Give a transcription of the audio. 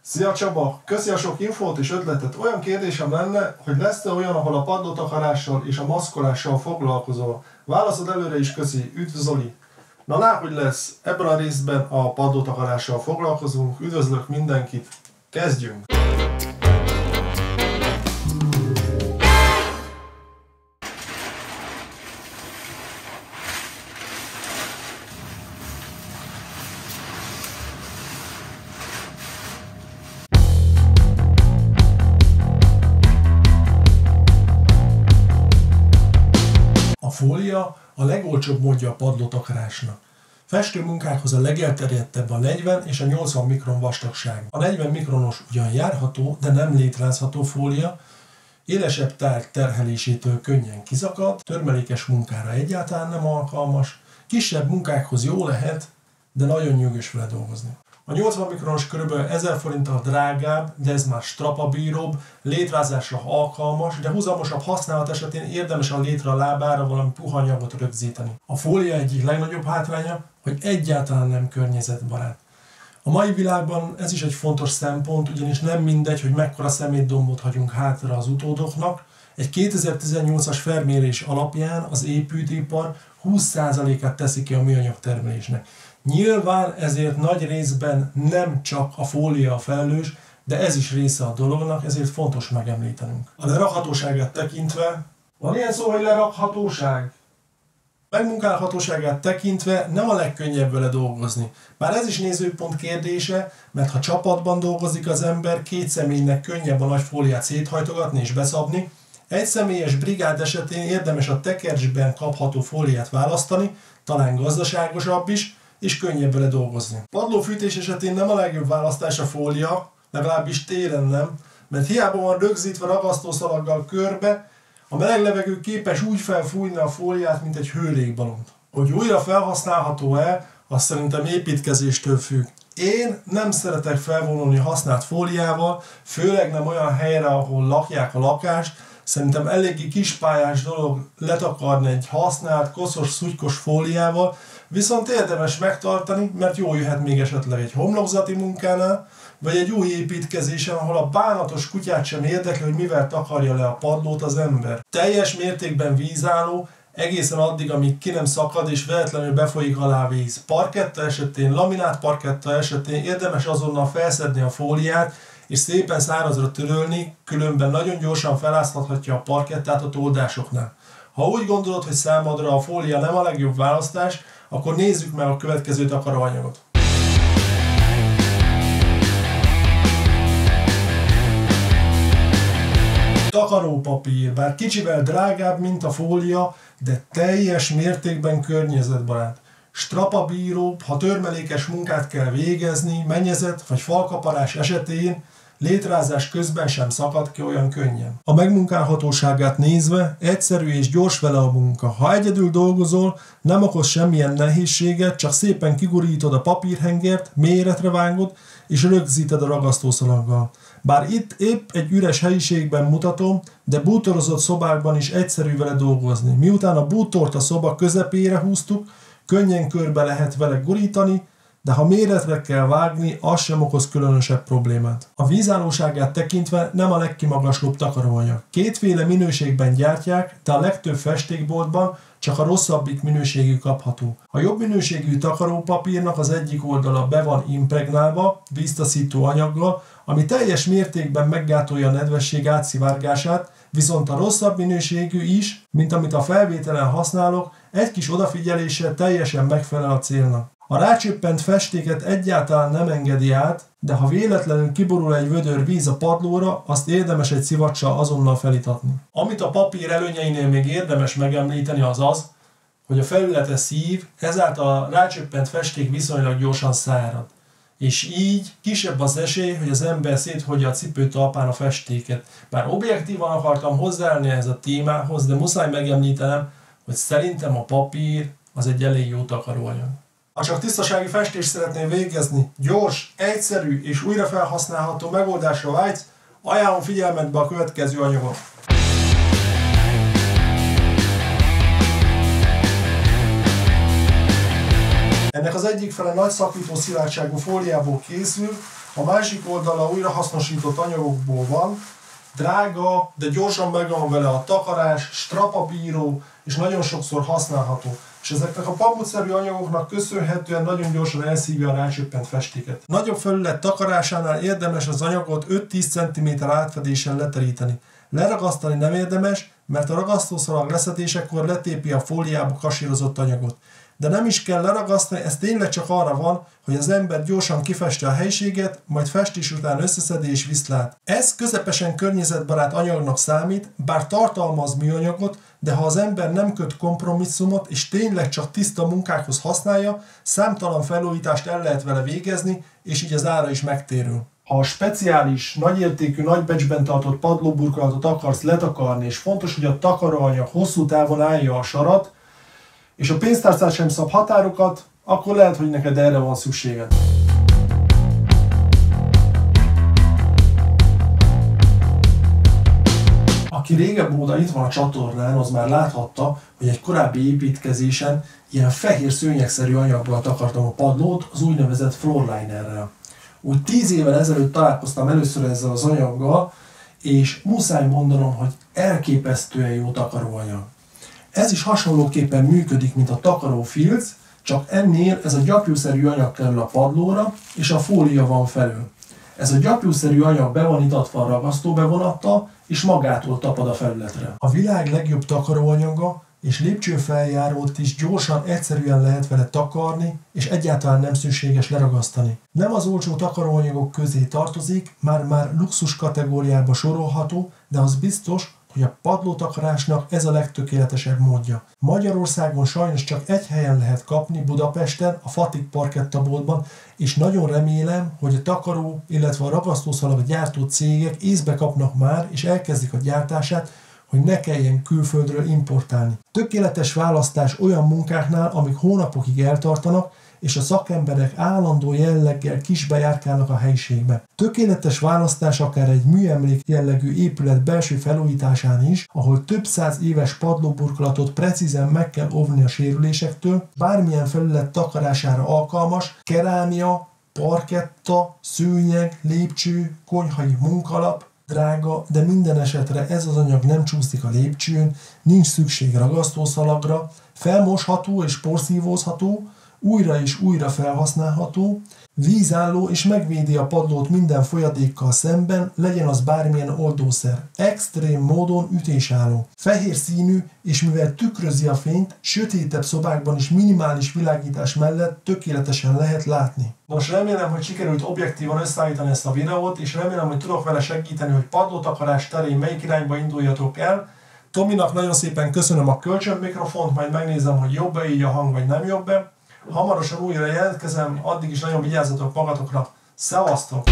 Szia Csaba! Köszi a sok infót és ötletet. Olyan kérdésem lenne, hogy lesz-e olyan, ahol a padlótakarással és a maszkolással foglalkozol? Válaszod előre is köszi. Üdv Zoli! Na látod, hogy lesz. Ebben a részben a padlótakarással foglalkozunk. Üdvözlök mindenkit! Kezdjünk! A fólia a legolcsóbb módja a padlótakarásnak. Festőmunkákhoz a legelterjedtebb a 40 és a 80 mikron vastagság. A 40 mikronos ugyan járható, de nem létrázható fólia, élesebb tárgy terhelésétől könnyen kiszakad, törmelékes munkára egyáltalán nem alkalmas, kisebb munkákhoz jó lehet, de nagyon nyűgös vele dolgozni. A 80 mikronos kb. 1000 forinttal drágább, de ez már strapabíróbb, létrázásra alkalmas, de húzamosabb használat esetén érdemes a létre lábára valami puha anyagot rögzíteni. A fólia egyik legnagyobb hátránya, hogy egyáltalán nem környezetbarát. A mai világban ez is egy fontos szempont, ugyanis nem mindegy, hogy mekkora szemétdombot hagyunk hátra az utódoknak. Egy 2018-as felmérés alapján az építőipar 20%-át teszi ki a műanyag termelésnek. Nyilván ezért nagy részben nem csak a fólia a felelős, de ez is része a dolognak, ezért fontos megemlítenünk. A lerakhatóságát tekintve, van ilyen szó, hogy lerakhatóság? Megmunkálhatóságát tekintve nem a legkönnyebb vele dolgozni. Bár ez is nézőpont kérdése, mert ha csapatban dolgozik az ember, két személynek könnyebb a nagy fóliát széthajtogatni és beszabni. Egy személyes brigád esetén érdemes a tekercsben kapható fóliát választani, talán gazdaságosabb is, és könnyebb vele dolgozni. Padlófűtés esetén nem a legjobb választás a fólia, legalábbis télen nem, mert hiába van rögzítve ragasztószalaggal körbe, a meleg levegő képes úgy felfújni a fóliát, mint egy hőlékbalont. Hogy újra felhasználható-e, azt szerintem építkezéstől függ. Én nem szeretek felvonulni használt fóliával, főleg nem olyan helyre, ahol lakják a lakást. Szerintem eléggé kispályás dolog letakarni egy használt, koszos, szutykos fóliával, viszont érdemes megtartani, mert jól jöhet még esetleg egy homlokzati munkánál, vagy egy új építkezésen, ahol a bánatos kutyát sem érdekli, hogy mivel takarja le a padlót az ember. Teljes mértékben vízálló, egészen addig, amíg ki nem szakad és véletlenül befolyik alá víz. Parketta esetén, laminát parketta esetén érdemes azonnal felszedni a fóliát, és szépen szárazra törölni, különben nagyon gyorsan feláztathatja a parkettát a toldásoknál. Ha úgy gondolod, hogy számodra a fólia nem a legjobb választás, akkor nézzük meg a következő takaróanyagot. Takarópapír, bár kicsivel drágább, mint a fólia, de teljes mértékben környezetbarát. Strapabíróbb, ha törmelékes munkát kell végezni, mennyezet vagy falkaparás esetén, létrázás közben sem szakad ki olyan könnyen. A megmunkálhatóságát nézve egyszerű és gyors vele a munka. Ha egyedül dolgozol, nem okoz semmilyen nehézséget, csak szépen kigurítod a papírhengert, méretre vágod és rögzíted a ragasztószalaggal. Bár itt épp egy üres helyiségben mutatom, de bútorozott szobákban is egyszerű vele dolgozni. Miután a bútort a szoba közepére húztuk, könnyen körbe lehet vele gurítani, de ha méretre kell vágni, az sem okoz különösebb problémát. A vízállóságát tekintve nem a legkimagaslóbb takaróanyag. Kétféle minőségben gyártják, de a legtöbb festékboltban csak a rosszabbik minőségű kapható. A jobb minőségű takarópapírnak az egyik oldala be van impregnálva, víztaszító anyaggal, ami teljes mértékben meggátolja a nedvesség átszivárgását, viszont a rosszabb minőségű is, mint amit a felvételen használok, egy kis odafigyeléssel teljesen megfelel a célnak. A rácsöppent festéket egyáltalán nem engedi át, de ha véletlenül kiborul egy vödör víz a padlóra, azt érdemes egy szivacsal azonnal felitatni. Amit a papír előnyeinél még érdemes megemlíteni az az, hogy a felülete szív, ezáltal a rácsöppent festék viszonylag gyorsan szárad. És így kisebb az esély, hogy az ember széthordja a cipőtalpán a festéket. Bár objektívan akartam hozzáállni ehhez a témához, de muszáj megemlítenem, hogy szerintem a papír az egy elég jó takaróanyag. Ha csak tisztasági festést szeretnél végezni, gyors, egyszerű és újra felhasználható megoldásra vágysz, ajánlom figyelmetbe a következő anyagot. Ennek az egyik fele nagy szakító szilárdságú fóliából készül, A másik oldala újrahasznosított anyagokból van, drága, de gyorsan megvan vele a takarás, strapabíró, és nagyon sokszor használható. És ezeknek a pamutszerű anyagoknak köszönhetően nagyon gyorsan elszívja a rácsöppent festéket. Nagyobb felület takarásánál érdemes az anyagot 5-10 cm átfedéssel leteríteni. Leragasztani nem érdemes, mert a ragasztószalag leszedésekor letépi a fóliába kasírozott anyagot. De nem is kell leragasztani, ez tényleg csak arra van, hogy az ember gyorsan kifeste a helyiséget, majd festés után összeszedi és viszlát. Ez közepesen környezetbarát anyagnak számít, bár tartalmaz műanyagot, de ha az ember nem köt kompromisszumot és tényleg csak tiszta munkákhoz használja, számtalan felújítást el lehet vele végezni, és így az ára is megtérül. Ha a speciális, nagyértékű, nagy becsben tartott padlóburkolatot akarsz letakarni, és fontos, hogy a takaróanyag hosszú távon állja a sarat, és a pénztárcád sem szab határokat, akkor lehet, hogy neked erre van szükséged. Aki régebb óta itt van a csatornán, az már láthatta, hogy egy korábbi építkezésen ilyen fehér szőnyegszerű anyaggal takartam a padlót, az úgynevezett floorlinerrel. Úgy 10 évvel ezelőtt találkoztam először ezzel az anyaggal, és muszáj mondanom, hogy elképesztően jó takaróanyag. Ez is hasonlóképpen működik, mint a takarófilc, csak ennél ez a gyapjúszerű anyag kerül a padlóra, és a fólia van felül. Ez a gyapjúszerű anyag be van itatva a ragasztóbevonattal, és magától tapad a felületre. A világ legjobb takaróanyaga, és lépcsőfeljárót is gyorsan, egyszerűen lehet vele takarni, és egyáltalán nem szükséges leragasztani. Nem az olcsó takaróanyagok közé tartozik, már luxus kategóriába sorolható, de az biztos, hogy a padlótakarásnak ez a legtökéletesebb módja. Magyarországon sajnos csak egy helyen lehet kapni, Budapesten, a Fatik parkettaboltban, és nagyon remélem, hogy a takaró, illetve a ragasztószalag gyártó cégek észbe kapnak már, és elkezdik a gyártását, hogy ne kelljen külföldről importálni. Tökéletes választás olyan munkáknál, amik hónapokig eltartanak, és a szakemberek állandó jelleggel kisbejárkálnak a helyiségbe. Tökéletes választás akár egy műemlék jellegű épület belső felújításán is, ahol több száz éves padlóburkolatot precízen meg kell óvni a sérülésektől, bármilyen felület takarására alkalmas, kerámia, parketta, szőnyeg, lépcső, konyhai munkalap, drága, de minden esetre ez az anyag nem csúszik a lépcsőn, nincs szükség ragasztószalagra, felmosható és porszívózható, újra és újra felhasználható, vízálló és megvédi a padlót minden folyadékkal szemben, legyen az bármilyen oldószer. Extrém módon ütésálló. Fehér színű, és mivel tükrözi a fényt, sötétebb szobákban is minimális világítás mellett tökéletesen lehet látni. Nos, remélem, hogy sikerült objektívan összeállítani ezt a videót, és remélem, hogy tudok vele segíteni, hogy padlótakarás terén melyik irányba induljatok el. Tominak nagyon szépen köszönöm a kölcsönmikrofont, majd megnézem, hogy jobb-e így a hang, vagy nem jobb-e. Hamarosan újra jelentkezem, addig is nagyon vigyázzatok magatokra. Szevasztok!